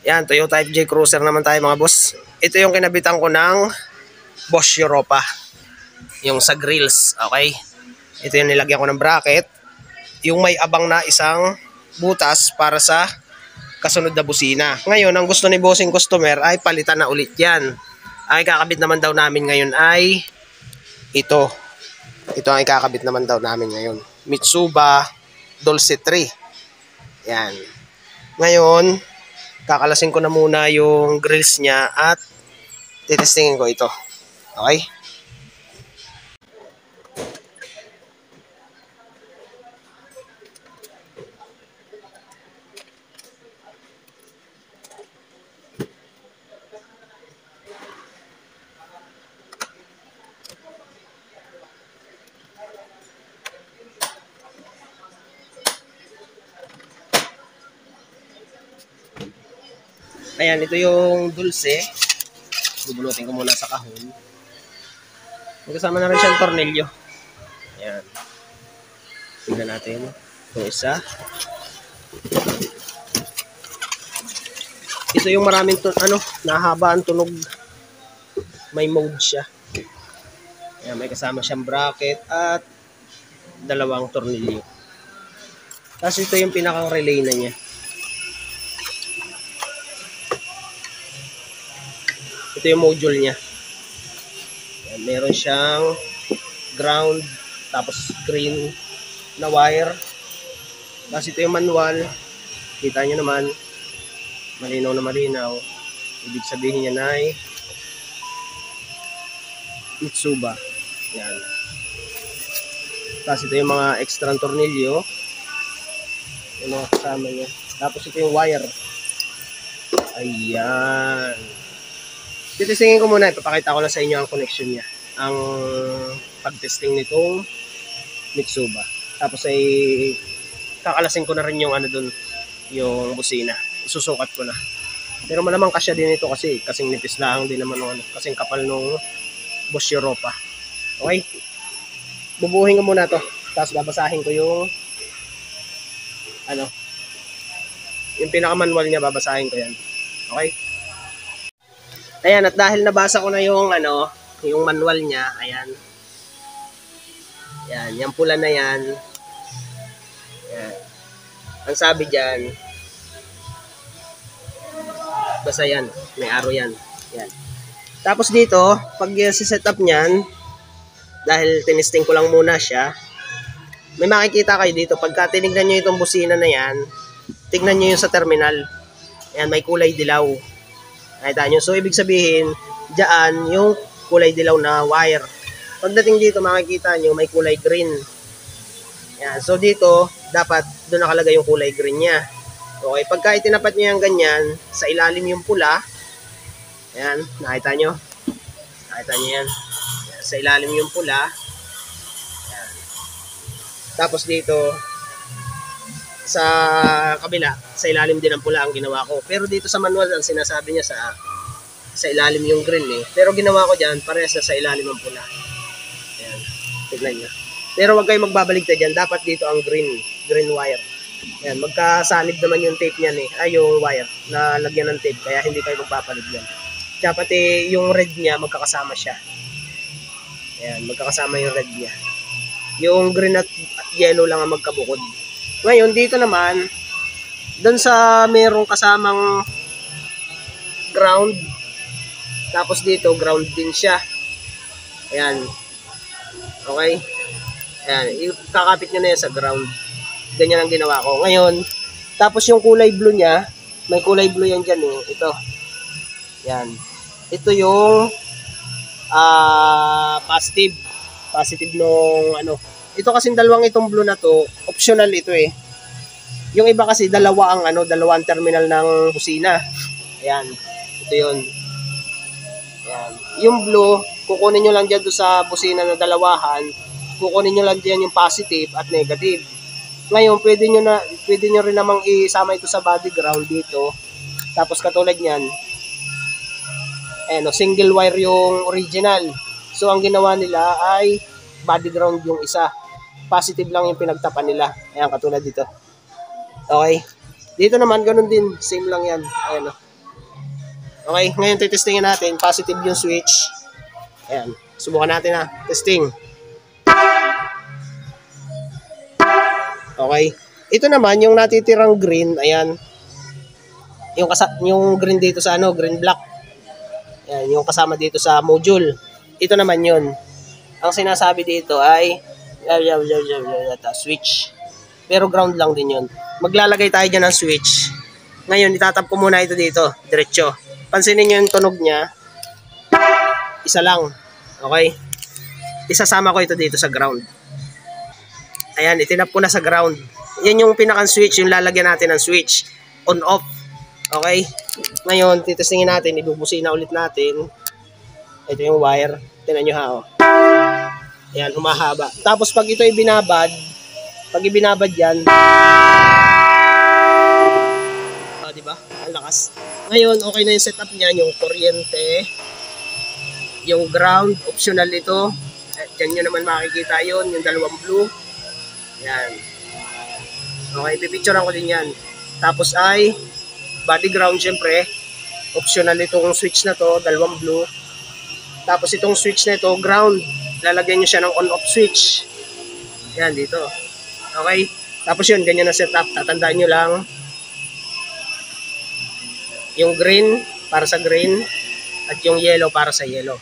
Yan, Toyota FJ Cruiser naman tayo mga boss. Ito yung kinabitan ko ng Bosch Europa. Yung sa grills, okay? Ito yung nilagyan ko ng bracket. Yung may abang na isang butas para sa kasunod na busina. Ngayon, ang gusto ni bossing customer ay palitan na ulit yan. Ang ikakabit naman daw namin ngayon ay ito. Ito ang ikakabit naman daw namin ngayon. Mitsuba Dulce 3. Yan. Ngayon, kakalasin ko na muna yung grills niya at titestingin ko ito. Okay? Ayan, ito yung dulce. Bubulutin ko muna sa kahon. Magkasama na rin siyang tornilyo. Ayan. Tingnan natin. Ito isa. Ito yung maraming nahaba ang tunog. May mode siya. Ayan, may kasama siyang bracket at dalawang tornilyo. Tapos ito yung pinakang relay na niya. Ito yung module niya. Ayan, meron siyang ground, tapos green na wire. Tapos ito yung manual. Kita nyo naman, malinaw na malinaw. Ibig sabihin niya na ay Mitsuba. Ayan. Tapos ito yung mga extra tornilyo. Yung mga kasama niya. Tapos ito yung wire. Ayan. Titistingin ko muna, ipapakita ko lang sa inyo ang connection niya. Ang pag-testing nitong Mitsuba. Tapos ay kakalasin ko na rin yung dun, yung busina. Isusukat ko na. Pero malamang kasya din ito kasi kasing nipis lang din naman kasing kapal nung Bosch Europa. Okay? Bubuhin ko muna to. Tapos babasahin ko yung yung pinaka-manual niya, babasahin ko yan. Okay? Ayan, at dahil nabasa ko na yung yung manual niya, ayan. Yan, yung pula na yan. Ayan. Ang sabi diyan, basta yan, may arrow yan. Yan. Tapos dito, pag set up niyan, dahil tinisting ko lang muna siya, may makikita kayo dito. Pagka tinignan nyo itong busina na yan, tignan nyo yung sa terminal. Ayan, may kulay dilaw. Nakita nyo? So, ibig sabihin, dyan yung kulay dilaw na wire. Pagdating dito, makikita nyo, may kulay green. Ayan. So, dito, dapat doon nakalagay yung kulay green niya. Okay, pagka itinapat nyo yung ganyan, sa ilalim yung pula. Ayan, nakita nyo? Nakita nyo yan? Ayan, sa ilalim yung pula. Ayan. Tapos dito, sa kabila, sa ilalim din ang pula ang ginawa ko. Pero dito sa manual, ang sinasabi niya sa ilalim yung green eh. Pero ginawa ko dyan, parehas na sa ilalim ang pula. Ayan, tignan nyo. Pero huwag kayo magbabaligtad dyan. Dapat dito ang green wire. Ayan, magkasanib naman yung tape niyan eh. Ay, yung wire na lagyan ng tape. Kaya hindi kayo magpapalig dyan. Kaya pati yung red niya, magkakasama siya. Ayan, magkakasama yung red niya. Yung green at yellow lang ang magkabukod. Ngayon, dito naman, doon sa merong kasamang ground, tapos dito, ground din siya. Ayan. Okay? Ayan, kakapit nyo na yan sa ground. Ganyan ang ginawa ko. Ngayon, tapos yung kulay blue niya, may kulay blue yan dyan eh. Ito. Ayan. Ito yung positive. Positive nung Ito kasing dalawang itong blue na to, optional ito eh. Yung iba kasi dalawang terminal ng busina. Ayan. Ito yun. Ayan. Yung blue, kukunin nyo lang dyan doon sa busina na dalawahan. Kukunin nyo lang dyan yung positive at negative. Ngayon, pwede nyo rin namang isama ito sa body ground dito. Tapos katulad nyan, single wire yung original. So, ang ginawa nila ay body ground yung isa. Positive lang yung pinagtapan nila. Ayan, katulad dito. Okay. Dito naman, ganun din. Same lang yan. Ayan o. Okay, ngayon titestingin natin. Positive yung switch. Ayan. Subukan natin ha. Testing. Okay. Ito naman, yung natitirang green, ayan. Yung green dito sa green block. Ayan, yung kasama dito sa module. Ito naman yun. Ang sinasabi dito ay switch. Pero ground lang din yun. Maglalagay tayo dyan ng switch. Ngayon, itatap ko muna ito dito. Diretso. Pansinin nyo yung tunog niya. Isa lang. Okay? Isasama ko ito dito sa ground. Ayan, itinap ko na sa ground. Yan yung pinaka-switch, yung lalagyan natin ng switch. On-off. Okay? Ngayon, titestingin natin. Ibubusina ulit natin. Ito yung wire. Tingnan nyo ha. Oh. Ayan, humahaba. Tapos pag ito ay binabad, pag ibinabad yan, diba? Ang lakas. Ngayon, okay na yung setup niya, yung kuryente, yung ground, optional ito. Diyan nyo naman makikita yon, yung dalawang blue. Yan. Okay, pipicturean ko din yan. Tapos ay body ground, syempre. Optional itong switch na to, dalawang blue. Tapos itong switch na ito, ground. Lalagyan nyo siya ng on-off switch. Yan, dito. Okay? Tapos yun, ganyan na setup. Tatandaan nyo lang. Yung green para sa green at yung yellow para sa yellow.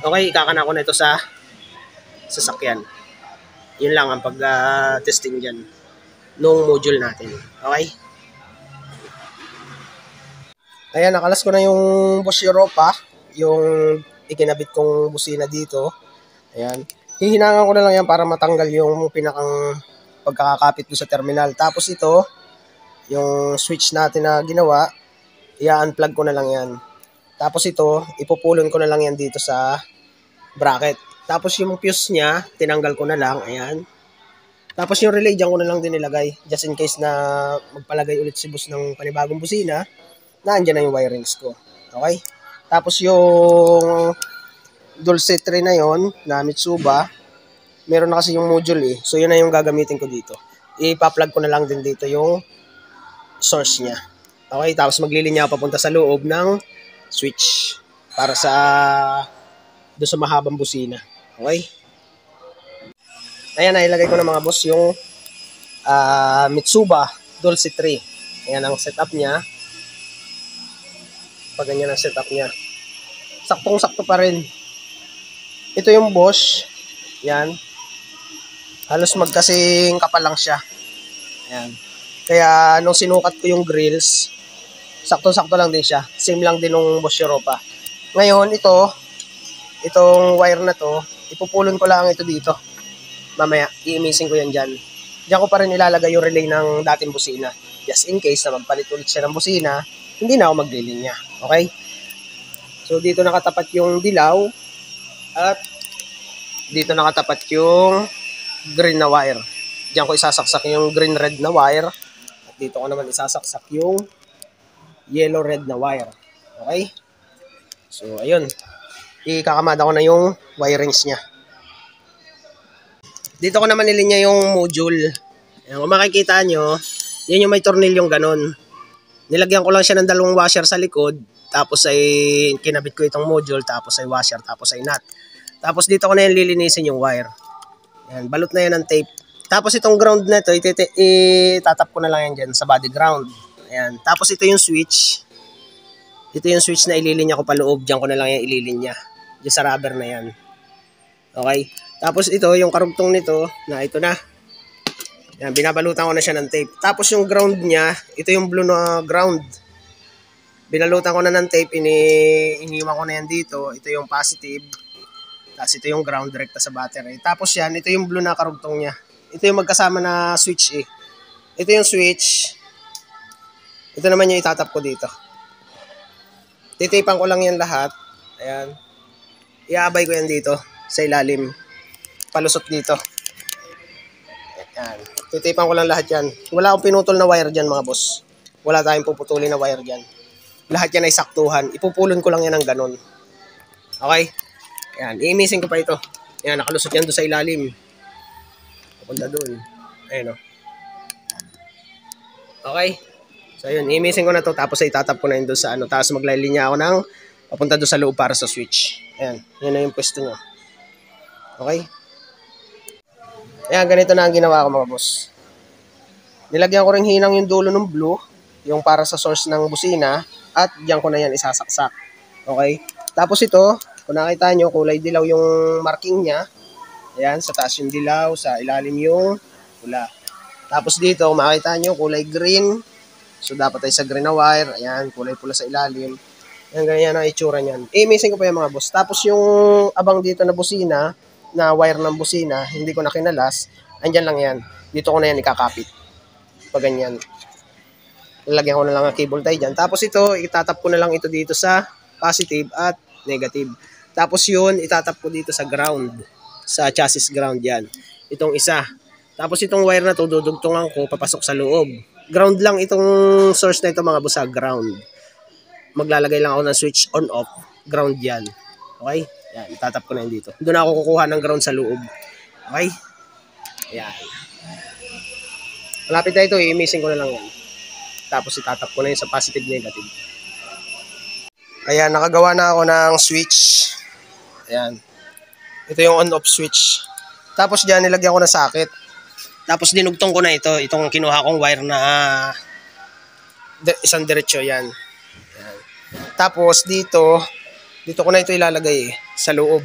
Okay, ikakana ko na ito sa sasakyan. Yun lang ang pag-testing dyan nung module natin. Okay? Ayan, nakalas ko na yung Bosch Europa, yung ikinabit kong busina dito. Ayan. Hihinangan ko na lang yan para matanggal yung pinakang pagkakakapit ko sa terminal. Tapos ito, yung switch natin na ginawa, i-unplug ko na lang yan. Tapos ito, ipupulon ko na lang yan dito sa bracket. Tapos yung fuse niya, tinanggal ko na lang. Ayan. Tapos yung relay, dyan ko na lang din nilagay. Just in case na magpalagay ulit si boss ng panibagong busina, naandyan na yung wirings ko. Okay? Tapos yung Dulce 3 na yon na Mitsuba, meron na kasi yung module eh. So yun na yung gagamitin ko dito. Ipa-plug ko na lang din dito yung source niya. Okay? Tapos maglilinya ako papunta sa loob ng switch para sa doon sa mahabang busina. Okay? Ayan, nailagay ko na mga boss yung Mitsuba Dulce 3. Ayan ang setup niya. Pag ganyan ang setup niya. Saktong-sakto pa rin. Ito yung Bosch. Yan. Halos magkasing kapal lang siya. Ayan. Kaya nung sinukat ko yung grills, sakto-sakto lang din siya. Same lang din nung Bosch Europa. Ngayon, itong wire na to, ipupulon ko lang ito dito. Mamaya, i-missing ko yan dyan. Diyan ko pa rin ilalagay yung relay ng dating busina. Just in case na magpalit ulit siya ng busina, hindi na ako maglilinya. Okay? So, dito nakatapat yung dilaw at dito nakatapat yung green na wire. Diyan ko isasaksak yung green-red na wire at dito ko naman isasaksak yung yellow-red na wire. Okay? So, ayun. Ikakamada ko na yung wirings niya. Dito ko naman nilinya yung module. Ayan, kung makikita nyo, yan yung may tornilyong ganun. Nilagyan ko lang siya ng dalawang washer sa likod, tapos ay kinabit ko itong module, tapos ay washer, tapos ay nut. Tapos dito ko na yan lilinisin yung wire. Ayan, balot na yan ng tape. Tapos itong ground na ito, itatap ko na lang yan dyan sa body ground. Ayan, tapos ito yung switch. Ito yung switch na ililinya ko pa loob, dyan ko na lang yan ililinya. Dyan sa rubber na yan. Okay? Tapos ito, yung karugtong nito, na ito na. Yan, binabalutan ko na siya ng tape. Tapos yung ground niya, ito yung blue na ground. Binalutan ko na ng tape, iniwan ko na yan dito. Ito yung positive. Tapos ito yung ground direct sa battery. Tapos yan, ito yung blue na karugtong niya. Ito yung magkasama na switch eh. Ito yung switch. Ito naman yung itatap ko dito. Titipan ko lang yan lahat. Ayan. Iaabay ko yan dito sa ilalim. Palusot dito. Ayan. Titipan ko lang lahat yan. Wala akong pinutol na wire dyan mga boss. Wala tayong puputulin na wire dyan. Lahat yan ay saktuhan. Ipupulon ko lang yan ng ganun. Okay? Ayan. I-missing ko pa ito. Ayan. Nakalusot yan doon sa ilalim. Papunta doon. Ayan o. Okay? So ayun, i-missing ko na to tapos ay itatap ko na yun doon sa ano. Tapos maglilinya ako ng papunta doon sa loob para sa switch. Ayan, yun na yung pwesto nyo. Okay? Ayan, ganito na ang ginawa ko mga boss. Nilagyan ko rin hinang yung dulo ng blue, yung para sa source ng busina, at diyan ko na yan isasaksak. Okay? Tapos ito, kung nakita nyo, kulay dilaw yung marking niya. Ayan, sa taas yung dilaw, sa ilalim yung pula. Tapos dito, kung makita nyo, kulay green. So, dapat ay sa green na wire. Ayan, kulay pula sa ilalim. Ayan, ganyan ang itsura niyan. I-missing ko pa yung mga boss. Tapos yung abang dito na busina, na wire ng busina, hindi ko na kinalas. Andyan lang yan. Dito ko na yan ikakapit. Pag ganyan. Lalagyan ko na lang ang cable tie dyan. Tapos ito, itatap ko na lang ito dito sa positive at negative. Tapos yun, itatap ko dito sa ground. Sa chassis ground yan. Itong isa. Tapos itong wire na to, dudugtungan ko, papasok sa loob. Ground lang itong source na ito mga boss, ground. Maglalagay lang ako ng switch on off. Ground yan. Okay? Yan, itatap ko na yun dito. Doon ako kukuha ng ground sa loob. Okay? Yan. Malapit na ito, i-missing ko na lang yan. Tapos itatap ko na yun sa positive negative. Ayan, nakagawa na ako ng switch. Ayan. Ito yung on-off switch. Tapos dyan, nilagyan ko na socket. Tapos dinugtong ko na ito. Itong kinuha kong wire na isang diretsyo yan. Ayan. Tapos dito ko na ito ilalagay sa loob.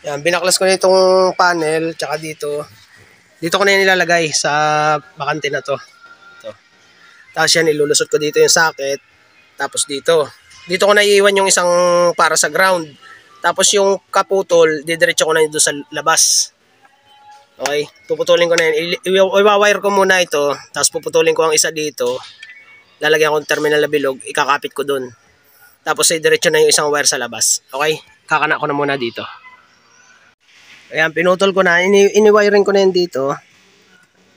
Ayan, binaklas ko na itong panel. Tsaka dito ko na yan ilalagay sa bakante na to. Ito. Tapos yan, ilulusot ko dito yung socket. Tapos dito ko na iiwan yung isang para sa ground. Tapos yung kaputol, didiretso ko na doon sa labas. Okay? Puputulin ko na yan. I-wire ko muna ito. Tapos puputulin ko ang isa dito. Lalagyan ko ng terminal na bilog. Ikakapit ko doon. Tapos ay diretso na yung isang wire sa labas. Okay? Kakana ko na muna dito. Ayan, pinutol ko na. Ini-wiring ko na yan dito.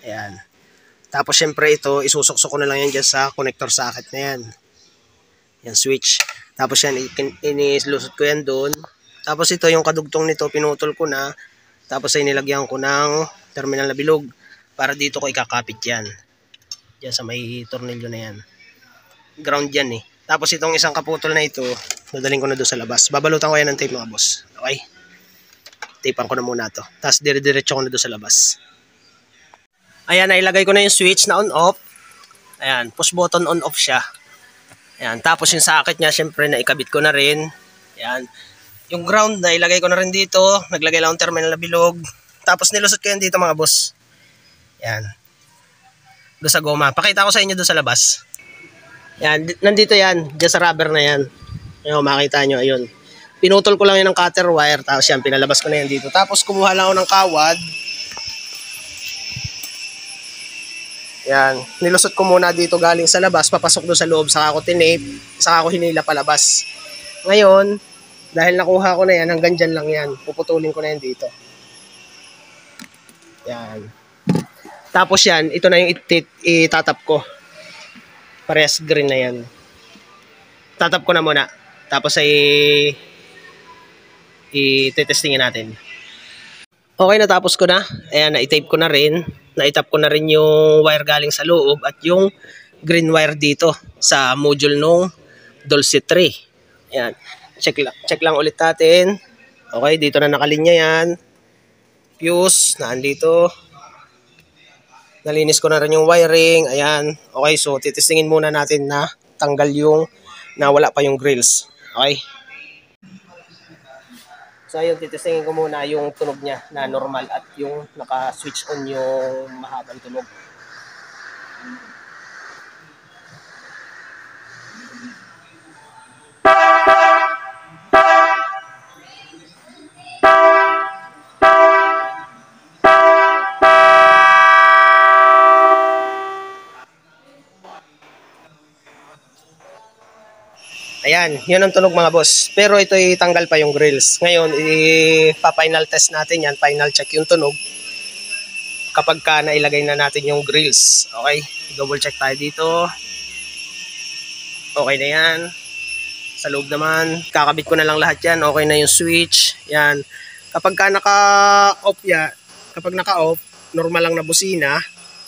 Ayan. Tapos syempre ito, isusuksok ko na lang yan dyan sa connector socket na yan. Yan, switch. Tapos yan, inilusot ko yan doon. Tapos ito, yung kadugtong nito, pinutol ko na. Tapos ay nilagyan ko ng terminal na bilog. Para dito ko ikakapit yan. Diyan sa may tornilyo na yan. Ground yan eh. Tapos itong isang kaputol na ito, dadaling ko na doon sa labas. Babalutan ko yan ng tape mga boss. Okay? Tapean ko na muna to. Tapos dire-diretso ko na doon sa labas. Ayan, nailagay ko na yung switch na on-off. Ayan, push button on-off siya. Ayan, tapos yung socket niya, syempre, naikabit ko na rin. Ayan. Yung ground, nailagay ko na rin dito. Naglagay lang ng terminal na bilog. Tapos nilusot ko yan dito mga boss. Ayan. Doon sa goma. Pakita ko sa inyo doon sa labas. Ayan, nandito yan. Diyan sa rubber na yan. Ayan, makita nyo, ayun. Pinutol ko lang yan ng cutter wire. Tapos yan, pinalabas ko na yan dito. Tapos kumuha lang ako ng kawad. Yan, nilusot ko muna dito galing sa labas, papasok doon sa loob, saka ako tinape, saka ako hinila palabas. Ngayon, dahil nakuha ko na yan, hanggang dyan lang yan. Puputulin ko na yan dito. Yan. Tapos yan, ito na yung itatap ko. Parehas green na yan. Tatap ko na muna. Tapos ay i-testingin natin. Okay, natapos ko na. Ayan, na-tape ko na rin. Na-tap ko na rin yung wire galing sa loob at yung green wire dito sa module nung Dulce 3. Ayan. Check lang ulit natin. Okay, dito na nakalinya yan. Fuse, naandito. Nalinis ko na rin yung wiring. Ayan. Okay, so titistingin muna natin na tanggal yung nawala pa yung grills. Okay. So ayun, titistingin ko muna yung tunog niya na normal at yung naka-switch on yung mahabang tunog. Ayan, yun ang tunog mga boss. Pero ito tanggal pa yung grills. Ngayon, ipa-final test natin yan. Final check yung tunog. Kapag ka nailagay na natin yung grills. Okay, double check tayo dito. Okay na yan. Sa loob naman, kakabit ko na lang lahat yan. Okay na yung switch. Yan. Kapag ka naka-off yan, kapag naka-off, normal lang na busina.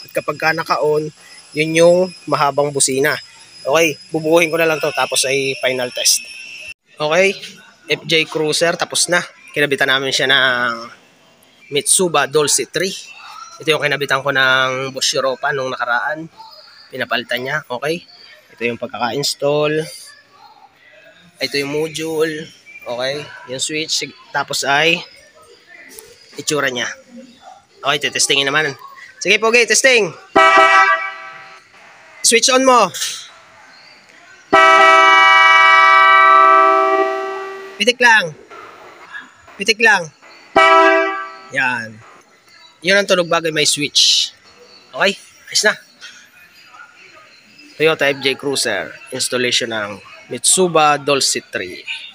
At kapag ka naka-on, Yun yung mahabang busina. Okay, bubuuhin ko na lang to tapos ay final test. Okay, FJ Cruiser tapos na. Kinabitan namin siya ng Mitsuba Dulce 3. Ito yung kinabitan ko ng Bosch Europa nung nakaraan. Pinapalitan niya, okay. Ito yung pagkaka-install. Ito yung module, okay. Yung switch, tapos ay itsura niya. Okay, testingin naman. Sige, Pogi, testing. Switch on mo. Pitik lang. Pitik lang. Yan. Yun ang tunog bagay may switch. Okay, ayos na. Toyota FJ Cruiser. Installation ng Mitsuba Dulce 3.